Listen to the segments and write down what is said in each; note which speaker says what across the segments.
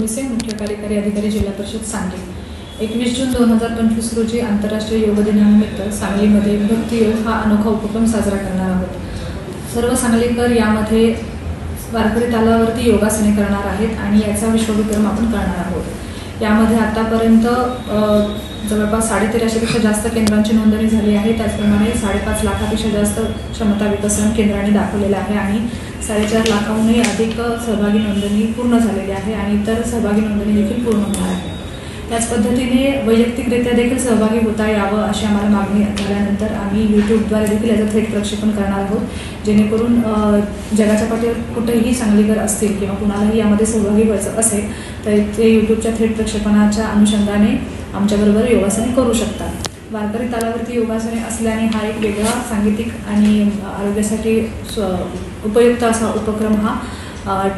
Speaker 1: मिसे, मुख्य कार्यकारी अधिकारी, जिल्हा परिषद सांगली। 21 जून 2025 रोजी आंतरराष्ट्रीय योग दिनानिमित्त सांगलीमध्ये भक्ती योग हा अनोखा उपक्रम साजरा करणार आहोत। सर्व सांगलीकर यामध्ये वारकरी तालावरती योगासने करणार आहेत आणि याचा विश्वविक्रम आपण करणार आहोत। यामध्ये आतापर्यंत जवळपास 1350पेक्षा जास्त केंद्रांची नोंदणी झाली आहे। त्याचप्रमाणे 5.5 लाखापेक्षा जास्त क्षमता विकसन केंद्रांनी दाखवलेलं आहे आणि 4.5 लाखाहूनही अधिक सहभागी नोंदणी पूर्ण झालेली आहे आणि इतर सहभागी नोंदणी देखील पूर्ण होणार आहे। त्याच पद्धतीने वैयक्तिकरित्या देखील सहभागी होता यावं अशी आम्हाला मागणी झाल्यानंतर आम्ही यूट्यूबद्वारे देखील याचं थेट प्रक्षेपण करणार आहोत, जेणेकरून जगाच्या पाठीवर कुठेही सांगलीकर असतील किंवा कुणालाही यामध्ये सहभागी व्हायचं असेल तर ते यूट्यूबच्या थेट प्रक्षेपणाच्या अनुषंगाने आमच्याबरोबर योगासने करू शकतात। वारकरी तालावरती योगासने असल्याने हा एक वेगळा सांगीतिक आणि आरोग्यासाठी उपयुक्त असा उपक्रम हा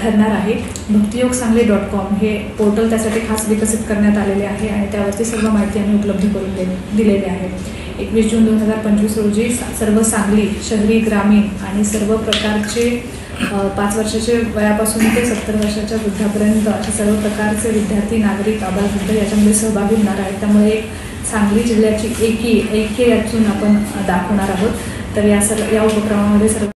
Speaker 1: ठरणार आहे। भक्तियोगसांगली.com हे पोर्टल त्यासाठी खास विकसित करण्यात आलेले आहे आणि त्यावरती सर्व माहिती आम्ही उपलब्ध करून दिलेली आहे। 21 जून 2025 रोजी सर्व सांगली शहरी, ग्रामीण आणि सर्व प्रकारचे 5 वर्षाचे वयापासून ते 70 वर्षाच्या वृद्धापर्यंत असे सर्व प्रकारचे विद्यार्थी, नागरिक, आबालवृद्ध याच्यामध्ये सहभागी होणार आहेत। त्यामुळे एक सांगली जिल्ह्याची ऐक्य यातून आपण दाखवणार आहोत। तर या उपक्रमामध्ये सर्व